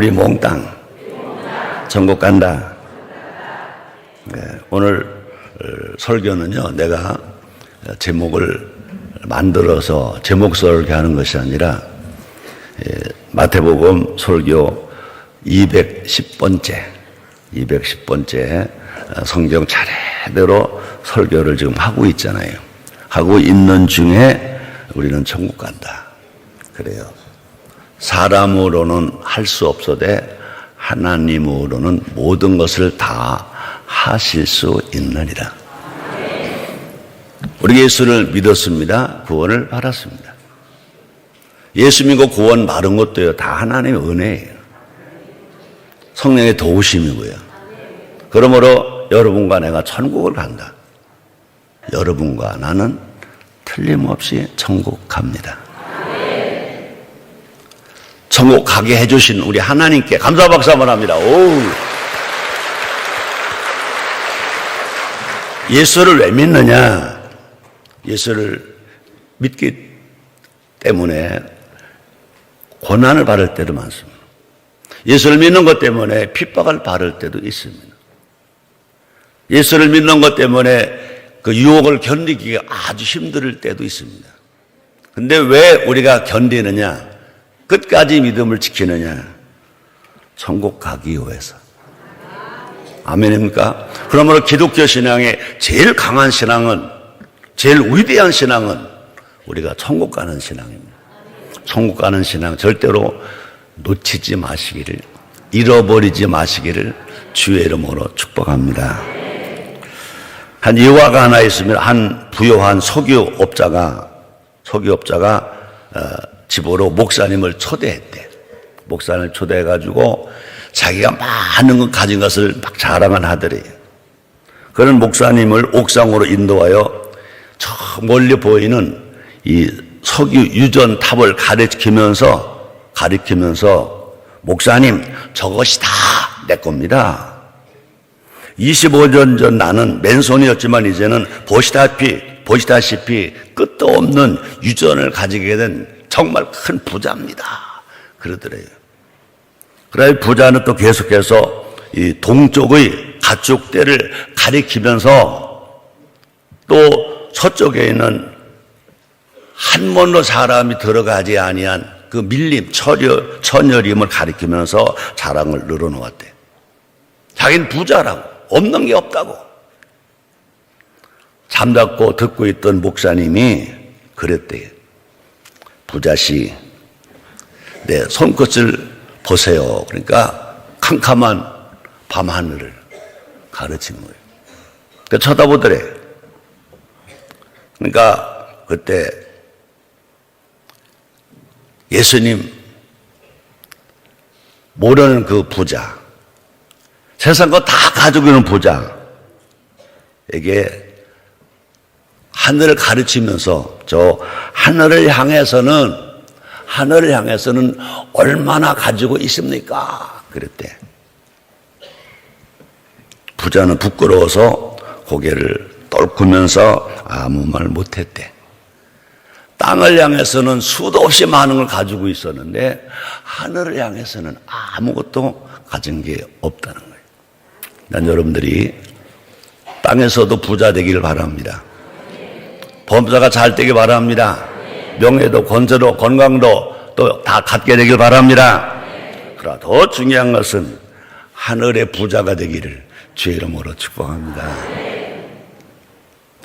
우리 몽땅 천국 간다. 네, 오늘 설교는요, 내가 제목을 만들어서 제목 설교하는 것이 아니라 마태복음 설교 210번째 성경 차례대로 설교를 지금 하고 있잖아요. 하고 있는 중에 우리는 천국 간다. 그래요. 사람으로는 할 수 없어되 하나님으로는 모든 것을 다 하실 수 있느니라. 우리 예수를 믿었습니다. 구원을 받았습니다. 예수 믿고 구원 받은 것도요, 다 하나님의 은혜예요. 성령의 도우심이고요. 그러므로 여러분과 내가 천국을 간다. 여러분과 나는 틀림없이 천국 갑니다. 천국 가게 해주신 우리 하나님께 감사 박수 한번 합니다. 오. 예수를 왜 믿느냐? 예수를 믿기 때문에 고난을 받을 때도 많습니다. 예수를 믿는 것 때문에 핍박을 받을 때도 있습니다. 예수를 믿는 것 때문에 그 유혹을 견디기가 아주 힘들 때도 있습니다. 근데 왜 우리가 견디느냐? 끝까지 믿음을 지키느냐? 천국 가기 위해서. 아멘입니까? 그러므로 기독교 신앙의 제일 강한 신앙은, 제일 위대한 신앙은 우리가 천국 가는 신앙입니다. 천국 가는 신앙 절대로 놓치지 마시기를, 잃어버리지 마시기를 주의 이름으로 축복합니다. 한 일화가 하나 있습니다. 한 부유한 석유업자가 집으로 목사님을 초대했대. 목사님을 초대해가지고 자기가 많은 것 가진 것을 막 자랑을 하더래요. 그런 목사님을 옥상으로 인도하여 저 멀리 보이는 이 석유 유전 탑을 가리키면서 목사님, 저것이 다 내 겁니다. 25년 전 나는 맨손이었지만 이제는 보시다시피 끝도 없는 유전을 가지게 된 정말 큰 부자입니다. 그러더래요. 그래 부자는 또 계속해서 이 동쪽의 가축대를 가리키면서 또 서쪽에 있는 한 번도 사람이 들어가지 아니한 그 밀림, 처녀림을 가리키면서 자랑을 늘어놓았대. 자기는 부자라고, 없는 게 없다고. 잠잡고 듣고 있던 목사님이 그랬대요. 부자씨, 내 손끝을 보세요. 그러니까 캄캄한 밤하늘을 가르친 거예요. 그러니까 쳐다보더래. 그러니까 그때 예수님 모르는 그 부자, 세상 거 다 가지고 있는 부자에게 하늘을 가르치면서 저 하늘을 향해서는 얼마나 가지고 있습니까? 그랬대. 부자는 부끄러워서 고개를 떨구면서 아무 말 못했대. 땅을 향해서는 수도 없이 많은 걸 가지고 있었는데 하늘을 향해서는 아무것도 가진 게 없다는 거예요. 난 여러분들이 땅에서도 부자 되기를 바랍니다. 범사가 잘 되길 바랍니다. 명예도 권세도 건강도 또 다 갖게 되길 바랍니다. 그러나 더 중요한 것은 하늘의 부자가 되기를 주의 이름으로 축복합니다.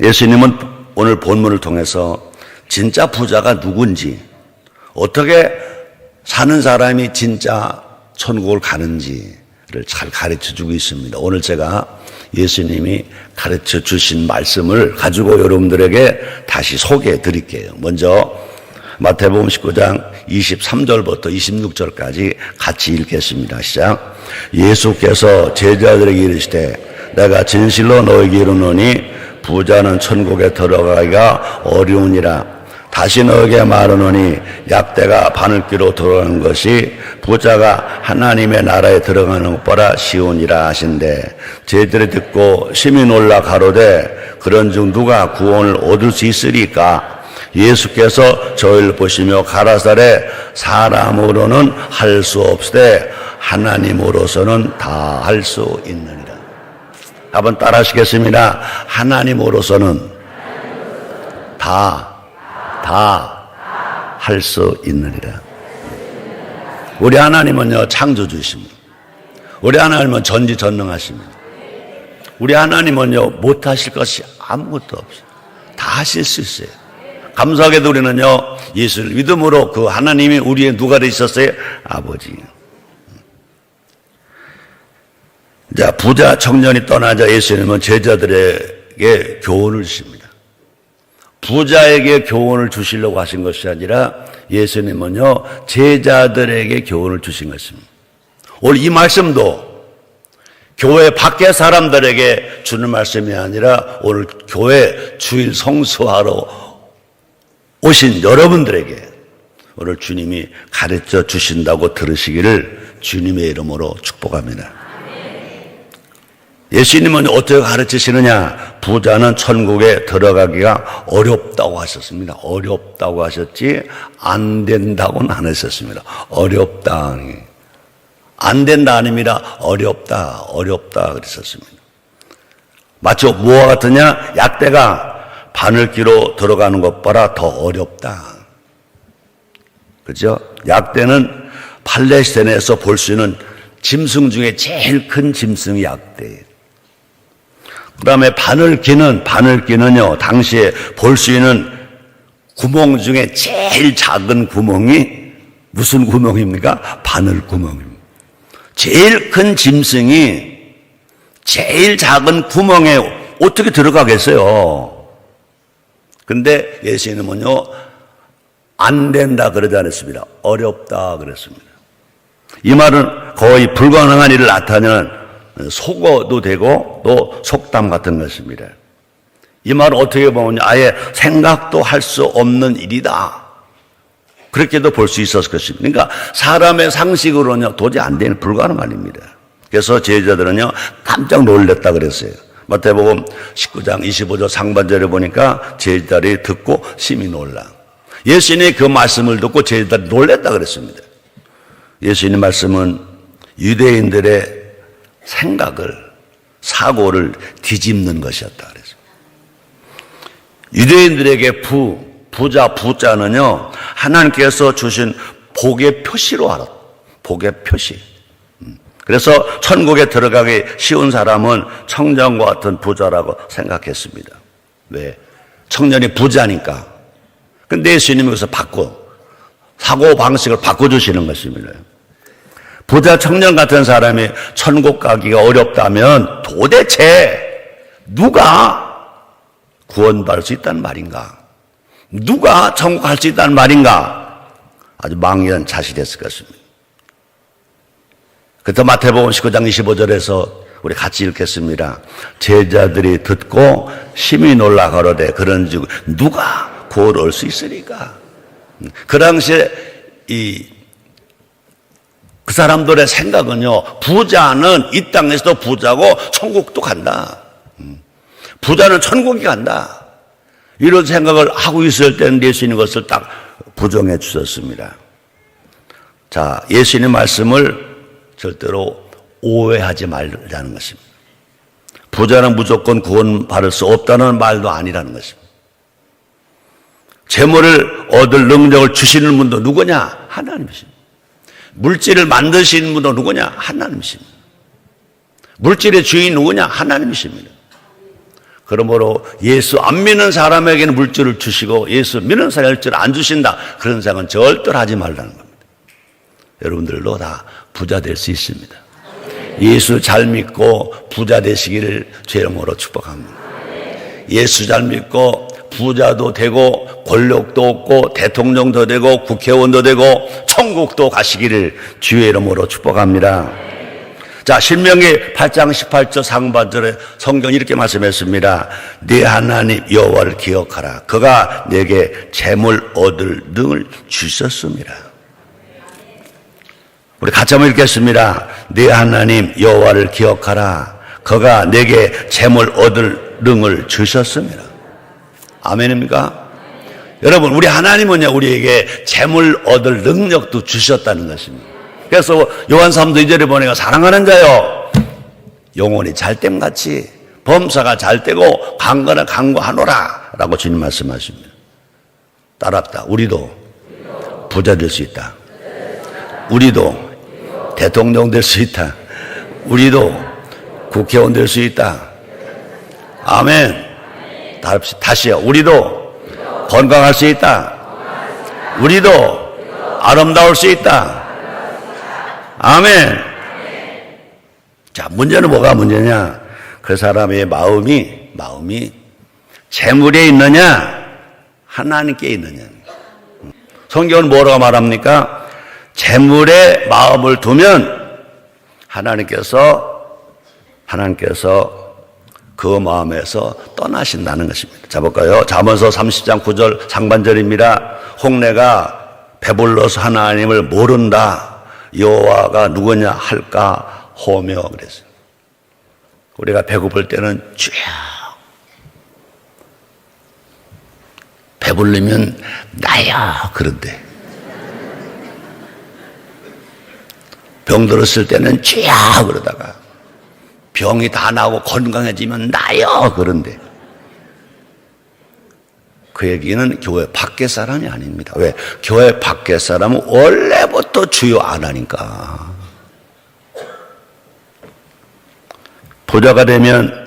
예수님은 오늘 본문을 통해서 진짜 부자가 누군지, 어떻게 사는 사람이 진짜 천국을 가는지를 잘 가르쳐주고 있습니다. 오늘 제가 예수님이 가르쳐 주신 말씀을 가지고 여러분들에게 다시 소개해 드릴게요. 먼저 마태복음 19장 23절부터 26절까지 같이 읽겠습니다. 시작. 예수께서 제자들에게 이르시되 내가 진실로 너에게 이르노니 부자는 천국에 들어가기가 어려우니라. 다시 너에게 말하노니 약대가 바늘귀로 들어가는 것이 부자가 하나님의 나라에 들어가는 것보다 쉬우니라 하신대. 제자들이 듣고 심히 놀라 가로되 그런즉 누가 구원을 얻을 수 있으리까? 예수께서 저희를 보시며 가라사대 사람으로는 할 수 없으되 하나님으로서는 다 할 수 있느니라. 한번 따라 하시겠습니다. 하나님으로서는 다 할 수 있느니라. 우리 하나님은요, 창조주이십니다. 우리 하나님은 전지전능하십니다. 우리 하나님은요, 못하실 것이 아무것도 없어요. 다 하실 수 있어요. 감사하게도 우리는요, 예수를 믿음으로 그 하나님이 우리의 누가 되셨어요? 아버지. 자, 부자 청년이 떠나자 예수님은 제자들에게 교훈을 주십니다. 부자에게 교훈을 주시려고 하신 것이 아니라 예수님은요, 제자들에게 교훈을 주신 것입니다. 오늘 이 말씀도 교회 밖의 사람들에게 주는 말씀이 아니라 오늘 교회 주일 성수하러 오신 여러분들에게 오늘 주님이 가르쳐 주신다고 들으시기를 주님의 이름으로 축복합니다. 예수님은 어떻게 가르치시느냐? 부자는 천국에 들어가기가 어렵다고 하셨습니다. 어렵다고 하셨지 안 된다고는 안 하셨습니다. 어렵다. 안 된다 아닙니다. 어렵다 그랬었습니다. 마치 뭐와 같으냐? 약대가 바늘기로 들어가는 것보다 더 어렵다. 그렇죠? 약대는 팔레스타인에서 볼 수 있는 짐승 중에 제일 큰 짐승이 약대예요. 그 다음에 바늘기는요, 당시에 볼 수 있는 구멍 중에 제일 작은 구멍이 무슨 구멍입니까? 바늘구멍입니다. 제일 큰 짐승이 제일 작은 구멍에 어떻게 들어가겠어요? 근데 예수님은요, 안 된다 그러지 않았습니다. 어렵다 그랬습니다. 이 말은 거의 불가능한 일을 나타내는 속어도 되고 또 속담 같은 것입니다. 이 말은 어떻게 보면 아예 생각도 할 수 없는 일이다. 그렇게도 볼 수 있었을 것입니다. 그러니까 사람의 상식으로는요, 도저히 안 되는 불가능한 일입니다. 그래서 제자들은요, 깜짝 놀랐다 그랬어요. 마태복음 19장 25절 상반절에 보니까 제자들이 듣고 심히 놀라. 예수님의 그 말씀을 듣고 제자들이 놀랐다 그랬습니다. 예수님 말씀은 유대인들의 사고를 뒤집는 것이었다 그랬어요. 유대인들에게 부자는요, 하나님께서 주신 복의 표시로 알았다. 복의 표시. 그래서 천국에 들어가기 쉬운 사람은 청년과 같은 부자라고 생각했습니다. 왜? 청년이 부자니까. 근데 예수님이 여기서 사고방식을 바꿔주시는 것입니다. 부자 청년 같은 사람이 천국 가기가 어렵다면 도대체 누가 구원받을 수 있다는 말인가? 누가 천국 갈 수 있다는 말인가? 아주 망연한 자신이었을 것입니다. 그래서 마태복음 19장 25절에서 우리 같이 읽겠습니다. 제자들이 듣고 심히 놀라 가로되 그런즉 누가 구원을 얻을 수 있으리까? 그 당시에 그 사람들의 생각은요, 부자는 이 땅에서도 부자고 천국도 간다. 부자는 천국이 간다. 이런 생각을 하고 있을 때는 예수님 것을 딱 부정해 주셨습니다. 자, 예수님 말씀을 절대로 오해하지 말자는 것입니다. 부자는 무조건 구원받을 수 없다는 말도 아니라는 것입니다. 재물을 얻을 능력을 주시는 분도 누구냐? 하나님이십니다. 물질을 만드시는 분도 누구냐? 하나님이십니다. 물질의 주인이 누구냐? 하나님이십니다. 그러므로 예수 안 믿는 사람에게는 물질을 주시고 예수 믿는 사람에게 물질을 안 주신다. 그런 생각은 절대로 하지 말라는 겁니다. 여러분들도 다 부자 될 수 있습니다. 예수 잘 믿고 부자 되시기를 주의 이름으로 축복합니다. 예수 잘 믿고 부자도 되고 권력도 얻고 대통령도 되고 국회의원도 되고 천국도 가시기를 주의 이름으로 축복합니다. 자, 신명기 8장 18절 상반절에 성경이 이렇게 말씀했습니다. 네 하나님 여호와를 기억하라. 그가 내게 재물 얻을 능을 주셨습니다. 우리 같이 한번 읽겠습니다. 네 하나님 여호와를 기억하라. 그가 내게 재물 얻을 능을 주셨습니다. 아멘입니까? 여러분, 우리 하나님은요, 우리에게 재물 얻을 능력도 주셨다는 것입니다. 그래서 요한 3도 2절에 보니까 사랑하는 자여, 영혼이 잘됨같이 범사가 잘되고 강건한 강구하노라 라고 주님 말씀하십니다. 따랍다. 우리도 부자 될 수 있다. 우리도 대통령 될 수 있다. 우리도 국회의원 될 수 있다. 아멘. 다시요. 우리도 건강할 수 있다. 우리도 아름다울 수 있다. 아멘. 자, 문제는 뭐가 문제냐? 그 사람의 마음이 재물에 있느냐, 하나님께 있느냐. 성경은 뭐라고 말합니까? 재물에 마음을 두면 하나님께서 그 마음에서 떠나신다는 것입니다. 자, 볼까요? 잠언서 30장 9절 상반절입니다. 홍내가 배불러서 하나님을 모른다. 여호와가 누구냐 할까 호며 그랬어요. 우리가 배고플 때는 쭉 배불리면 나야 그런데, 병 들었을 때는 쭉 그러다가 병이 다 나고 건강해지면 나요 그런데, 그 얘기는 교회 밖의 사람이 아닙니다. 왜? 교회 밖의 사람은 원래부터 주여 안 하니까. 부자가 되면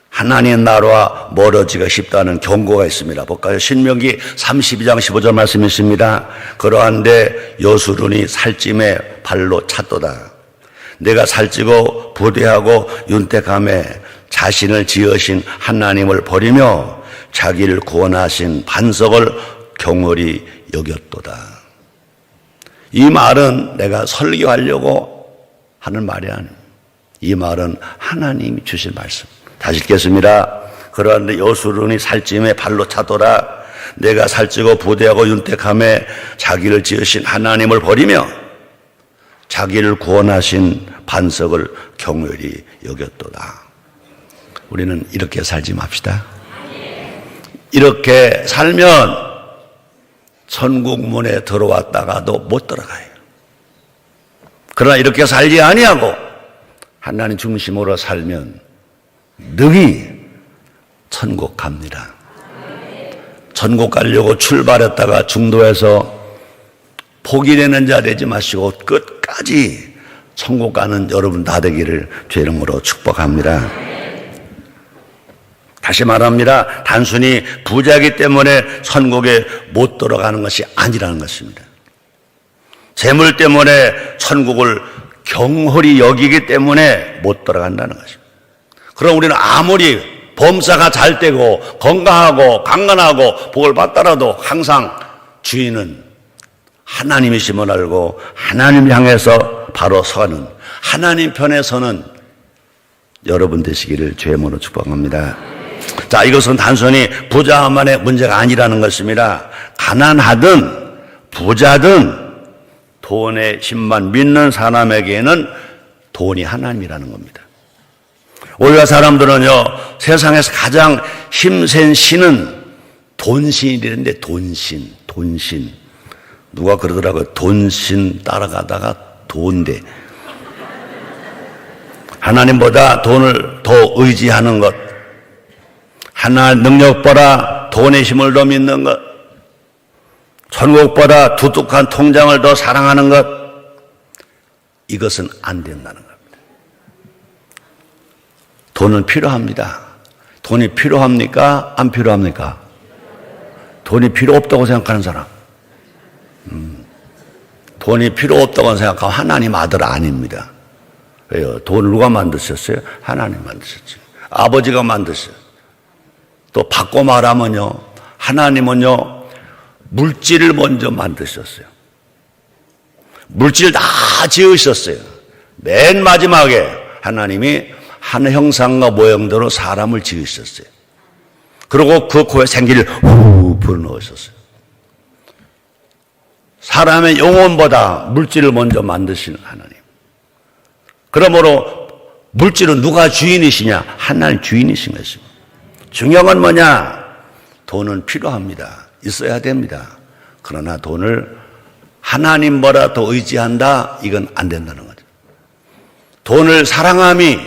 하나님의 나라와 멀어지기가 쉽다는 경고가 있습니다. 볼까요? 신명기 32장 15절 말씀이 있습니다. 그러한데 여수론이 살찜에 발로 찼도다. 내가 살찌고 부대하고 윤택함에 자신을 지으신 하나님을 버리며 자기를 구원하신 반석을 경홀히 여겼도다. 이 말은 내가 설교하려고 하는 말이 아닙니다. 이 말은 하나님이 주신 말씀. 다시 읽겠습니다. 그러한데 여수론이 살찜에 발로 차더라. 내가 살찌고 부대하고 윤택함에 자기를 지으신 하나님을 버리며 자기를 구원하신 반석을 경홀히 여겼도다. 우리는 이렇게 살지 맙시다. 이렇게 살면 천국 문에 들어왔다가도 못 들어가요. 그러나 이렇게 살지 아니하고 하나님 중심으로 살면 능히 천국 갑니다. 천국 가려고 출발했다가 중도에서 포기되는 자 되지 마시고 끝까지 천국 가는 여러분 다 되기를 주의 이름으로 축복합니다. 다시 말합니다. 단순히 부자이기 때문에 천국에 못 들어가는 것이 아니라는 것입니다. 재물 때문에 천국을 경홀히 여기기 때문에 못 들어간다는 것입니다. 그럼 우리는 아무리 범사가 잘 되고 건강하고 강건하고 복을 받더라도 항상 주인은 하나님이심을 알고 하나님 향해서 바로 서는 하나님 편에 서는 여러분 되시기를 주의 이름으로 축복합니다. 자, 이것은 단순히 부자만의 문제가 아니라는 것입니다. 가난하든 부자든 돈의 힘만 믿는 사람에게는 돈이 하나님이라는 겁니다. 우리가 사람들은요, 세상에서 가장 힘센 신은 돈신이라는데, 돈신. 누가 그러더라고요. 돈신 따라가다가 돈대. 하나님보다 돈을 더 의지하는 것, 하나님 능력보다 돈의 힘을 더 믿는 것, 천국보다 두둑한 통장을 더 사랑하는 것, 이것은 안 된다는 겁니다. 돈은 필요합니다. 돈이 필요합니까? 안 필요합니까? 돈이 필요 없다고 생각하는 사람. 돈이 필요 없다고 생각하면 하나님 아들 아닙니다. 왜요? 돈을 누가 만드셨어요? 하나님 만드셨죠. 아버지가 만드셨어요. 또 바꿔 말하면요, 하나님은요, 물질을 먼저 만드셨어요. 물질 다 지으셨어요. 맨 마지막에 하나님이 한 형상과 모형대로 사람을 지으셨어요. 그리고 그 코에 생기를 후 불어넣으셨어요. 사람의 영혼보다 물질을 먼저 만드시는 하나님. 그러므로 물질은 누가 주인이시냐? 하나님 주인이신 것입니다. 중요한 건 뭐냐? 돈은 필요합니다. 있어야 됩니다. 그러나 돈을 하나님 뭐라도 의지한다? 이건 안 된다는 거죠. 돈을 사랑함이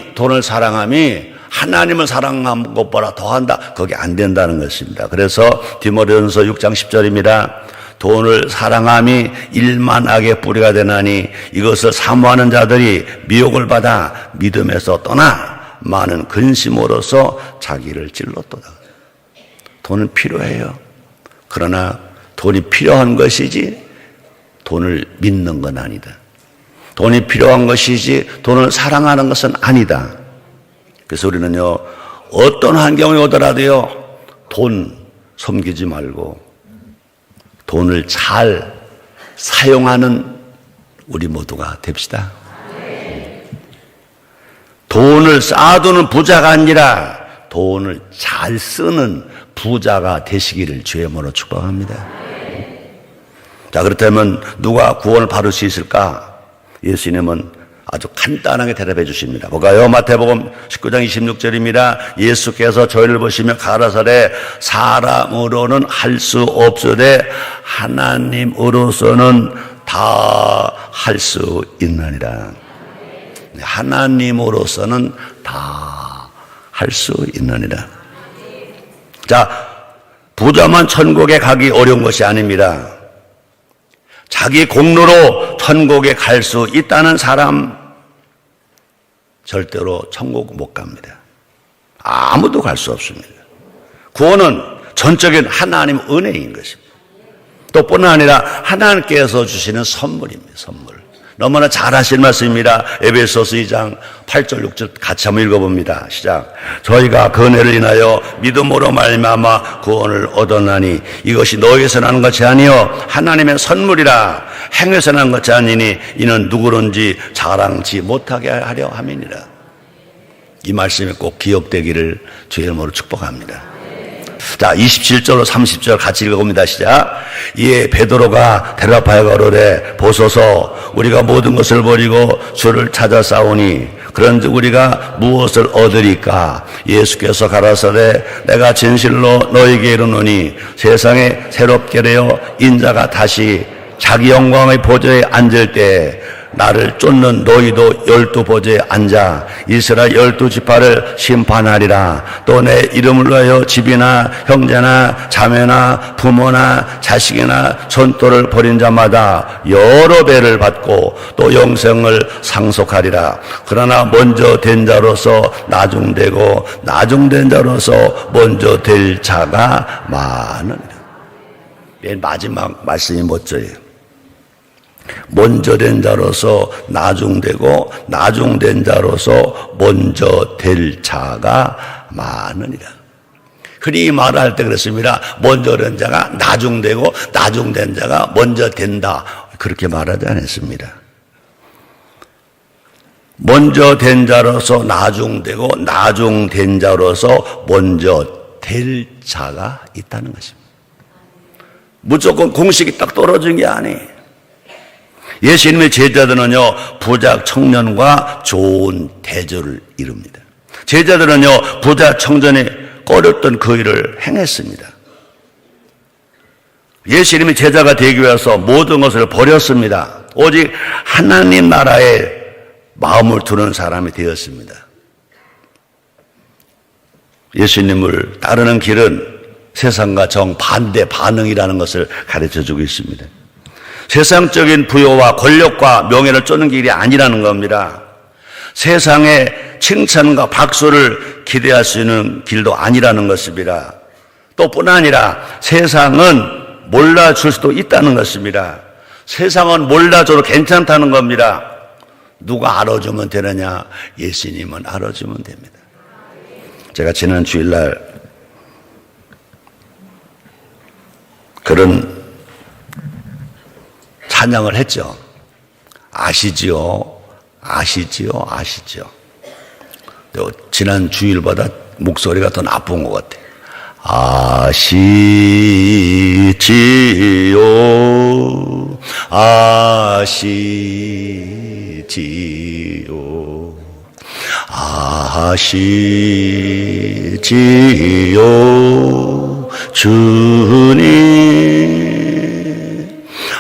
하나님을 사랑한 것보다 더한다? 그게 안 된다는 것입니다. 그래서 디모데전서 6장 10절입니다. 돈을 사랑함이 일만악의 뿌리가 되나니 이것을 사모하는 자들이 미혹을 받아 믿음에서 떠나 많은 근심으로서 자기를 찔렀도다. 돈은 필요해요. 그러나 돈이 필요한 것이지 돈을 믿는 건 아니다. 돈이 필요한 것이지 돈을 사랑하는 것은 아니다. 그래서 우리는요, 어떤 환경이 오더라도요, 돈 섬기지 말고 돈을 잘 사용하는 우리 모두가 됩시다. 돈을 쌓아두는 부자가 아니라 돈을 잘 쓰는 부자가 되시기를 주의 이름으로 축복합니다. 자, 그렇다면 누가 구원을 받을 수 있을까? 예수님은 아주 간단하게 대답해 주십니다. 볼까요? 마태복음 19장 26절입니다. 예수께서 저희를 보시며 가라사대 사람으로는 할 수 없으되 하나님으로서는 다 할 수 있느니라. 하나님으로서는 다 할 수 있느니라. 자, 부자만 천국에 가기 어려운 것이 아닙니다. 자기 공로로 천국에 갈 수 있다는 사람 절대로 천국 못 갑니다. 아무도 갈 수 없습니다. 구원은 전적인 하나님 은혜인 것입니다. 또 뿐만 아니라 하나님께서 주시는 선물입니다. 선물. 너무나 잘 하신 말씀입니다. 에베소서 2장 8절 6절 같이 한번 읽어봅니다. 시작. 저희가 그 은혜를 인하여 믿음으로 말미암아 구원을 얻었나니 이것이 너희에서 나는 것이 아니요 하나님의 선물이라. 행위에서 나는 것이 아니니 이는 누구든지 자랑치 못하게 하려 함이니라. 이 말씀이 꼭 기억되기를 주의 이름으로 축복합니다. 자, 27절로 30절 같이 읽어봅니다. 시작. 이에 베드로가 대답하여 가로되 보소서 우리가 모든 것을 버리고 주를 찾아 싸우니 그런즉 우리가 무엇을 얻으리까? 예수께서 가라사대 내가 진실로 너에게 이르노니 세상에 새롭게 되어 인자가 다시 자기 영광의 보좌에 앉을 때 나를 쫓는 너희도 12보좌에 앉아 이스라엘 12지파를 심판하리라. 또 내 이름을 위하여 집이나 형제나 자매나 부모나 자식이나 전토를 벌인 자마다 여러 배를 받고 또 영생을 상속하리라. 그러나 먼저 된 자로서 나중되고 나중된 자로서 먼저 될 자가 많으리라. 맨 마지막 말씀이 멋져요. 먼저 된 자로서 나중되고 나중된 자로서 먼저 될 자가 많으니라. 흔히 말할 때 그렇습니다. 먼저 된 자가 나중되고 나중된 자가 먼저 된다. 그렇게 말하지 않았습니다. 먼저 된 자로서 나중되고 나중된 자로서 먼저 될 자가 있다는 것입니다. 무조건 공식이 딱 떨어진 게 아니에요. 예수님의 제자들은요, 부자 청년과 좋은 대조를 이룹니다. 제자들은요, 부자 청년이 꺼렸던 그 일을 행했습니다. 예수님이 제자가 되기 위해서 모든 것을 버렸습니다. 오직 하나님 나라에 마음을 두는 사람이 되었습니다. 예수님을 따르는 길은 세상과 정반대 반응이라는 것을 가르쳐주고 있습니다. 세상적인 부여와 권력과 명예를 쫓는 길이 아니라는 겁니다. 세상의 칭찬과 박수를 기대할 수 있는 길도 아니라는 것입니다. 또 뿐 아니라 세상은 몰라줄 수도 있다는 것입니다. 세상은 몰라줘도 괜찮다는 겁니다. 누가 알아주면 되느냐? 예수님은 알아주면 됩니다. 제가 지난 주일날 그런 찬양을 했죠. 아시지요? 아시지요? 아시죠? 지난 주일보다 목소리가 더 나쁜 것 같아요. 아시지요? 아시지요? 아시지요? 주님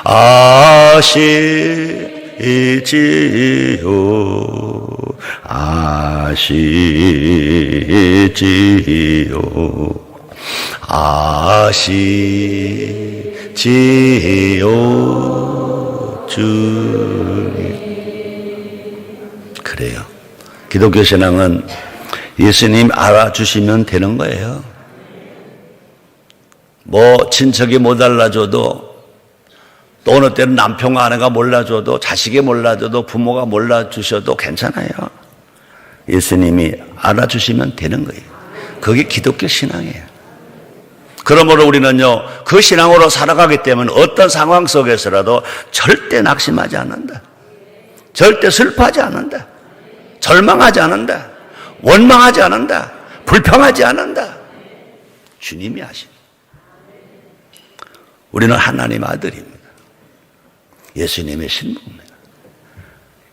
아시지요 주님. 그래요. 기독교 신앙은 예수님 알아주시면 되는 거예요. 뭐 친척이 못 알아줘도, 또 어느 때는 남편과 아내가 몰라줘도, 자식이 몰라줘도, 부모가 몰라주셔도 괜찮아요. 예수님이 알아주시면 되는 거예요. 그게 기독교 신앙이에요. 그러므로 우리는요, 그 신앙으로 살아가기 때문에 어떤 상황 속에서라도 절대 낙심하지 않는다. 절대 슬퍼하지 않는다. 절망하지 않는다. 원망하지 않는다. 불평하지 않는다. 주님이 하십니다. 우리는 하나님 아들입니다. 예수님의 신부입니다.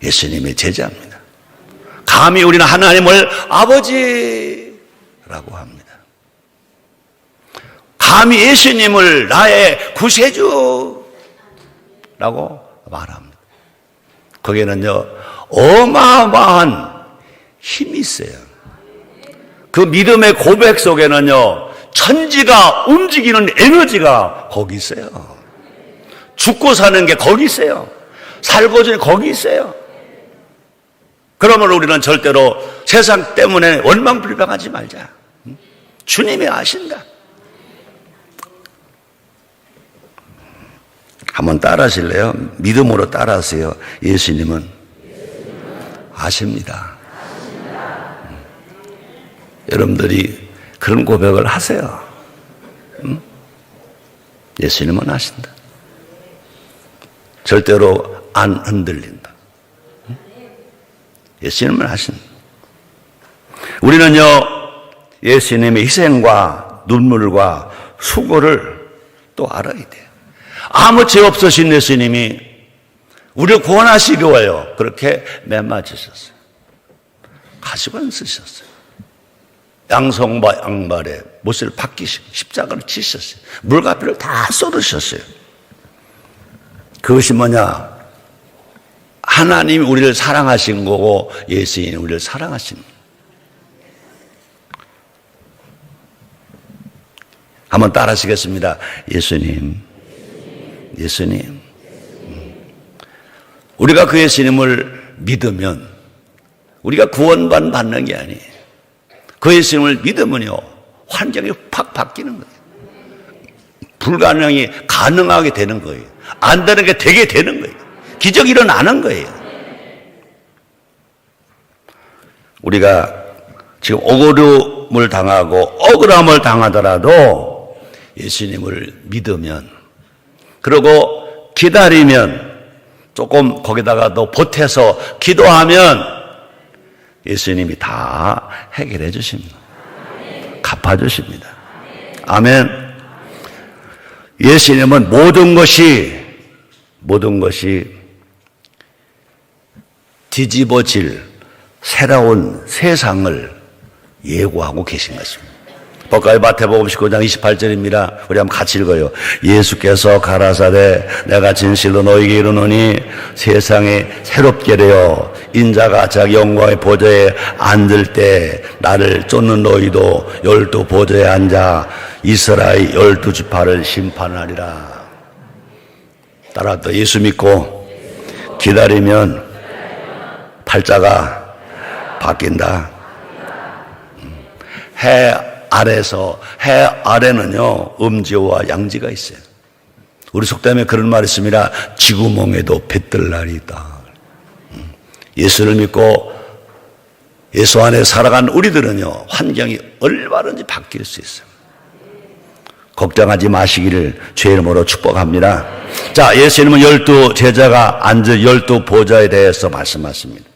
예수님의 제자입니다. 감히 우리는 하나님을 아버지라고 합니다. 감히 예수님을 나의 구세주라고 말합니다. 거기에는요, 어마어마한 힘이 있어요. 그 믿음의 고백 속에는요, 천지가 움직이는 에너지가 거기 있어요. 죽고 사는 게 거기 있어요. 살고 지는 거기 있어요. 그러면 우리는 절대로 세상 때문에 원망불평하지 말자. 주님이 아신다. 한번 따라하실래요? 믿음으로 따라하세요. 예수님은 아십니다. 여러분들이 그런 고백을 하세요. 예수님은 아신다. 절대로 안 흔들린다. 예수님은 아신다. 우리는요, 예수님의 희생과 눈물과 수고를 또 알아야 돼요. 아무 죄 없으신 예수님이 우리를 구원하시기 위하여 그렇게 매맞으셨어요. 가시관 쓰셨어요. 양성과 양발에 못을 박히시고 십자가를 치셨어요. 물가피를 다 쏟으셨어요. 그것이 뭐냐? 하나님이 우리를 사랑하신 거고 예수님이 우리를 사랑하신 거예요. 한번 따라 하시겠습니다. 예수님. 우리가 그 예수님을 믿으면 우리가 구원받는 게 아니에요. 그 예수님을 믿으면요, 환경이 팍 바뀌는 거예요. 불가능이 가능하게 되는 거예요. 안 되는 게 되게 되는 거예요. 기적이 일어나는 거예요. 우리가 지금 억울함을 당하고 억울함을 당하더라도 예수님을 믿으면, 그리고 기다리면, 조금 거기다가 더 보태서 기도하면 예수님이 다 해결해 주십니다. 갚아주십니다. 아멘. 예수님은 모든 것이 뒤집어질 새로운 세상을 예고하고 계신 것입니다. 볼까요? 마태복음 19장 28절입니다. 우리 한번 같이 읽어요. 예수께서 가라사대 내가 진실로 너희에게 이르노니 세상에 새롭게 되어 인자가 자기 영광의 보좌에 앉을 때 나를 쫓는 너희도 12 보좌에 앉아 이스라엘 12지파를 심판하리라. 따라 또 예수 믿고 기다리면 팔자가 바뀐다. 해 아래는요, 음지와 양지가 있어요. 우리 속담에 그런 말이 있습니다. 쥐구멍에도 뱃들 날이 있다. 예수를 믿고 예수 안에 살아간 우리들은요, 환경이 얼마든지 바뀔 수 있어요. 걱정하지 마시기를 주의 이름으로 축복합니다. 자, 예수님은 12 제자가 앉은 12 보좌에 대해서 말씀하십니다.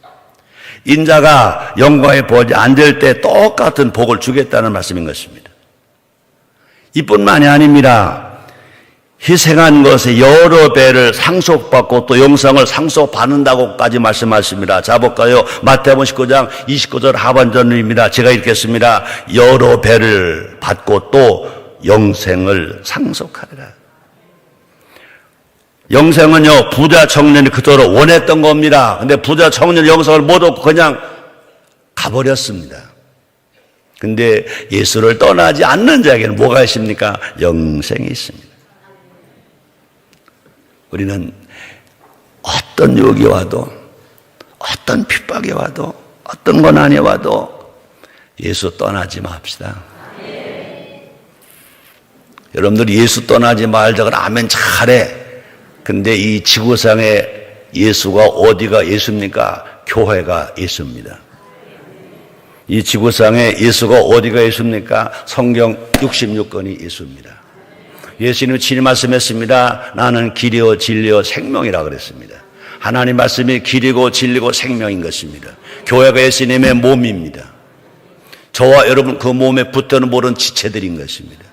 인자가 영광의 보좌에 앉을 때 똑같은 복을 주겠다는 말씀인 것입니다. 이뿐만이 아닙니다. 희생한 것에 여러 배를 상속받고 또 영생을 상속받는다고까지 말씀하십니다. 자, 볼까요? 마태복음 19장 29절 하반절입니다. 제가 읽겠습니다. 여러 배를 받고 또 영생을 상속하리라. 영생은요, 부자 청년이 그토록 원했던 겁니다. 근데 부자 청년 영생을 못 얻고 그냥 가버렸습니다. 근데 예수를 떠나지 않는 자에게는 뭐가 있습니까? 영생이 있습니다. 우리는 어떤 유혹이 와도, 어떤 핍박이 와도, 어떤 고난이 와도 예수 떠나지 맙시다. 여러분들이 예수 떠나지 말자고 아멘 잘해. 근데 이 지구상에 예수가 어디가 예수입니까? 교회가 예수입니다. 이 지구상에 예수가 어디가 예수입니까? 성경 66권이 예수입니다. 예수님은 친히 말씀했습니다. 나는 길이요 진리요 생명이라 그랬습니다. 하나님 말씀이 길이고 진리고 생명인 것입니다. 교회가 예수님의 몸입니다. 저와 여러분 그 몸에 붙어는 모든 지체들인 것입니다.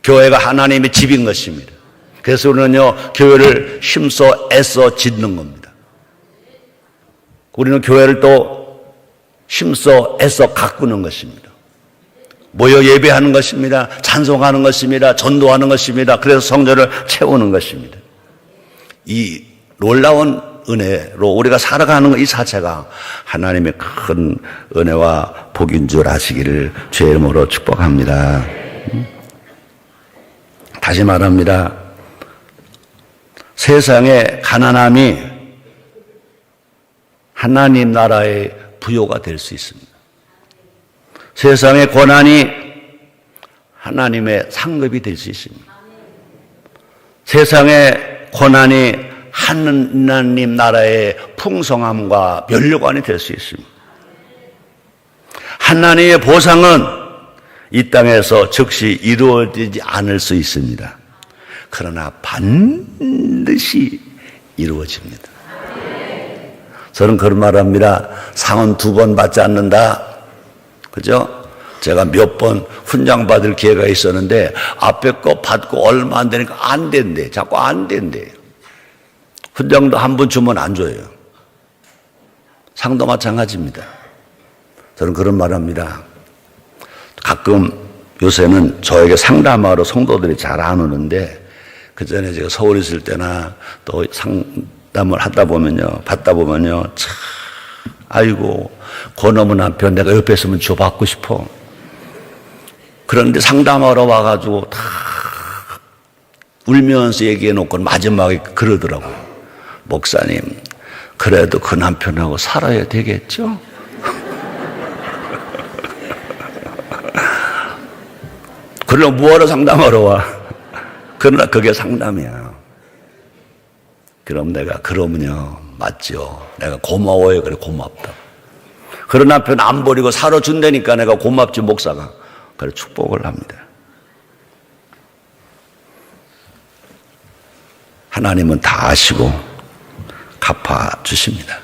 교회가 하나님의 집인 것입니다. 그래서 우리는요, 교회를 힘써 애써 짓는 겁니다. 우리는 교회를 또 힘써 애써 가꾸는 것입니다. 모여 예배하는 것입니다. 찬송하는 것입니다. 전도하는 것입니다. 그래서 성전을 채우는 것입니다. 이 놀라운 은혜로 우리가 살아가는 것 이 자체가 하나님의 큰 은혜와 복인 줄 아시기를 주의 이름으로 축복합니다. 다시 말합니다. 세상의 가난함이 하나님 나라의 부요가 될 수 있습니다. 세상의 고난이 하나님의 상급이 될 수 있습니다. 세상의 고난이 하나님 나라의 풍성함과 면류관이 될 수 있습니다. 하나님의 보상은 이 땅에서 즉시 이루어지지 않을 수 있습니다. 그러나 반드시 이루어집니다. 저는 그런 말 합니다. 상은 2번 받지 않는다. 그죠? 제가 몇 번 훈장 받을 기회가 있었는데 앞에 거 받고 얼마 안 되니까 안 된대. 자꾸 안 된대. 훈장도 한 번 주면 안 줘요. 상도 마찬가지입니다. 저는 그런 말 합니다. 가끔 요새는 저에게 상담하러 성도들이 잘 안 오는데 그 전에 제가 서울에 있을 때나 또 상담을 받다 보면요. 참, 아이고, 고놈은 남편 내가 옆에 있으면 줘받고 싶어. 그런데 상담하러 와가지고 다 울면서 얘기해 놓고 마지막에 그러더라고요. 목사님, 그래도 그 남편하고 살아야 되겠죠? 그러면 뭐하러 상담하러 와? 그러나 그게 상담이야. 그러면요, 맞죠. 내가 고마워요. 그래, 고맙다. 그런 남편 안 버리고 살아준다니까 내가 고맙지, 목사가. 그래, 축복을 합니다. 하나님은 다 아시고 갚아주십니다.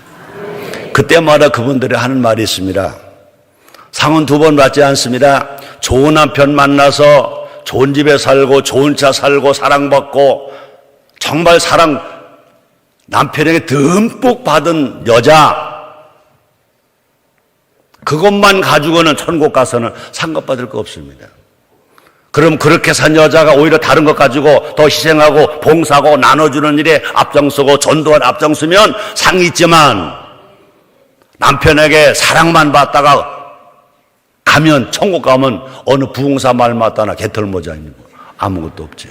그때마다 그분들이 하는 말이 있습니다. 상은 2번 받지 않습니다. 좋은 남편 만나서 좋은 집에 살고 좋은 차 살고 사랑받고 정말 남편에게 듬뿍 받은 여자, 그것만 가지고는 천국 가서는 상급받을 거 없습니다. 그럼 그렇게 산 여자가 오히려 다른 것 가지고 더 희생하고 봉사하고 나눠주는 일에 앞장서고 전도한 앞장서면 상이 있지만 남편에게 사랑만 받다가 가면 천국 가면 어느 부흥사 말 맞다나 개털모자 아니고 아무것도 없죠.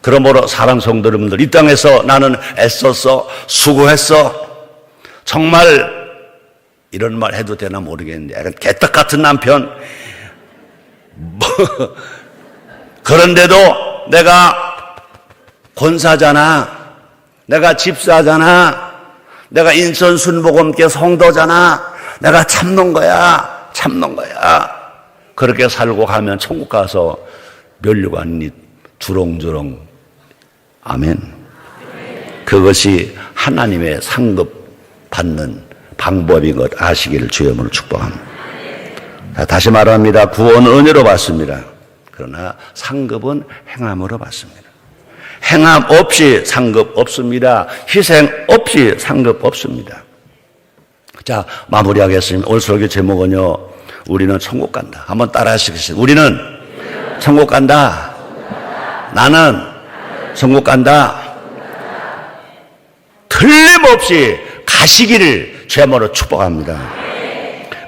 그러므로 사랑 성도 여러분들, 이 땅에서 나는 애썼어, 수고했어. 정말 이런 말 해도 되나 모르겠는데 약간 개떡 같은 남편 그런데도 내가 권사잖아, 내가 집사잖아, 내가 인천 순복음교회 성도잖아, 내가 참는 거야. 그렇게 살고 가면 천국 가서 면류관이 주렁주렁. 아멘. 그것이 하나님의 상급 받는 방법인 것 아시기를 주의 이름으로 축복합니다. 자, 다시 말합니다. 구원은 은혜로 받습니다. 그러나 상급은 행함으로 받습니다. 행함 없이 상급 없습니다. 희생 없이 상급 없습니다. 자, 마무리하겠습니다. 오늘 설교 제목은요, 우리는 천국 간다. 한번 따라 하시겠습니다. 우리는 천국 간다. 나는 천국 간다. 틀림없이 가시기를 죄모로 축복합니다.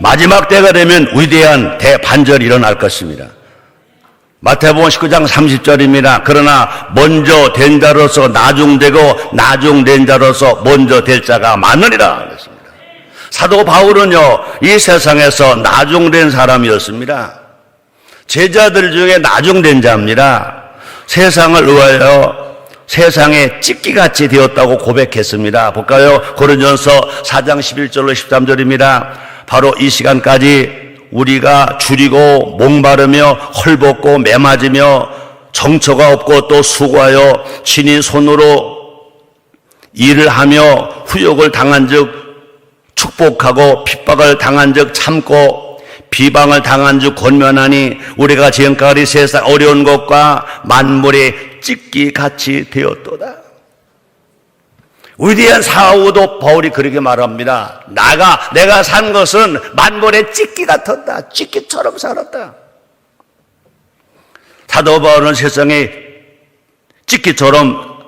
마지막 때가 되면 위대한 대반절이 일어날 것입니다. 마태복음 19장 30절입니다. 그러나 먼저 된 자로서 나중되고 나중된 자로서 먼저 될 자가 많으리라 그랬습니다. 사도 바울은요, 이 세상에서 나중된 사람이었습니다. 제자들 중에 나중된 자입니다. 세상을 위하여 세상에 찢기같이 되었다고 고백했습니다. 볼까요? 고린도전서 4장 11절로 13절입니다. 바로 이 시간까지 우리가 줄이고 목마르며 헐벗고 매맞으며 정처가 없고 또 수고하여 친히 손으로 일을 하며 후욕을 당한 즉 축복하고 핍박을 당한 즉 참고 비방을 당한 즉 권면하니 우리가 지금까지 세상 어려운 것과 만물의 찢기같이 되었도다. 위대한 사후도 바울이 그렇게 말합니다. 내가 산 것은 만물의 찢기 같았다. 찢기처럼 살았다. 사도 바울은 세상에 찢기처럼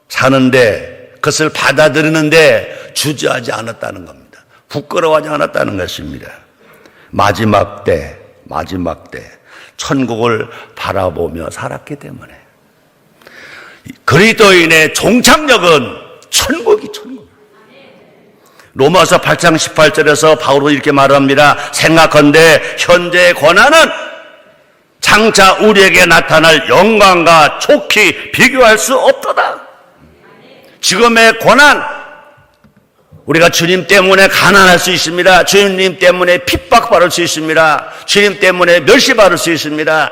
사는데 그것을 받아들이는데 주저하지 않았다는 겁니다. 부끄러워하지 않았다는 것입니다. 마지막 때 천국을 바라보며 살았기 때문에 그리스도인의 종착역은 천국. 로마서 8장 18절에서 바울은 이렇게 말합니다. 생각컨대 현재의 고난은 장차 우리에게 나타날 영광과 좋게 비교할 수 없도다. 지금의 고난, 우리가 주님 때문에 가난할 수 있습니다. 주님 때문에 핍박받을 수 있습니다. 주님 때문에 멸시받을 수 있습니다.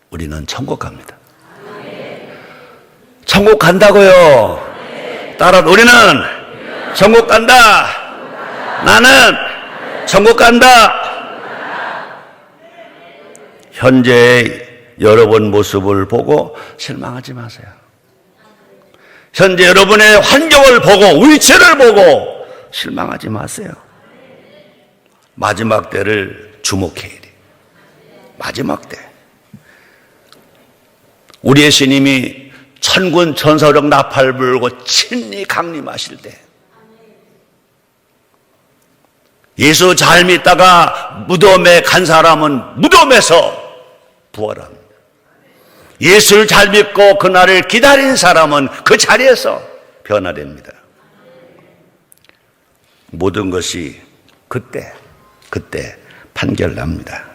우리는 천국 갑니다. 천국 간다고요. 따라 우리는 천국 간다. 나는 천국 간다. 현재의 여러분 모습을 보고 실망하지 마세요. 현재 여러분의 환경을 보고 위치를 보고 실망하지 마세요. 마지막 때를 주목해야 돼. 마지막 때. 우리 예수님이 천군 천사력 나팔 불고 친히 강림하실 때 예수 잘 믿다가 무덤에 간 사람은 무덤에서 부활합니다. 예수를 잘 믿고 그날을 기다린 사람은 그 자리에서 변화됩니다. 모든 것이 그때 판결납니다.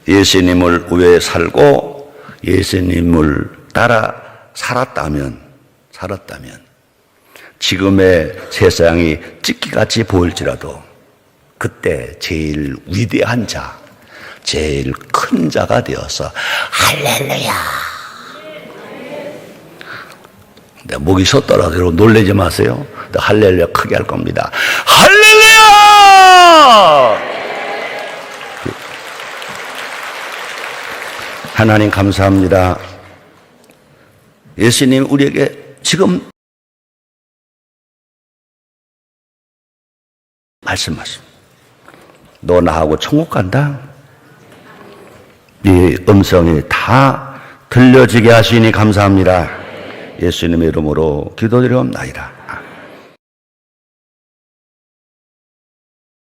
예수님을 위해 살고 예수님을 따라 살았다면 지금의 세상이 찢기같이 보일지라도 그때 제일 위대한 자, 제일 큰 자가 되어서 할렐루야. 내 목이 쉬었더라도 놀라지 마세요. 할렐루야 크게 할 겁니다. 할렐루야! 하나님 감사합니다. 예수님 우리에게 지금 말씀하십니다. 너 나하고 천국 간다. 네 음성이 다 들려지게 하시니 감사합니다. 예수님의 이름으로 기도드리옵나이다.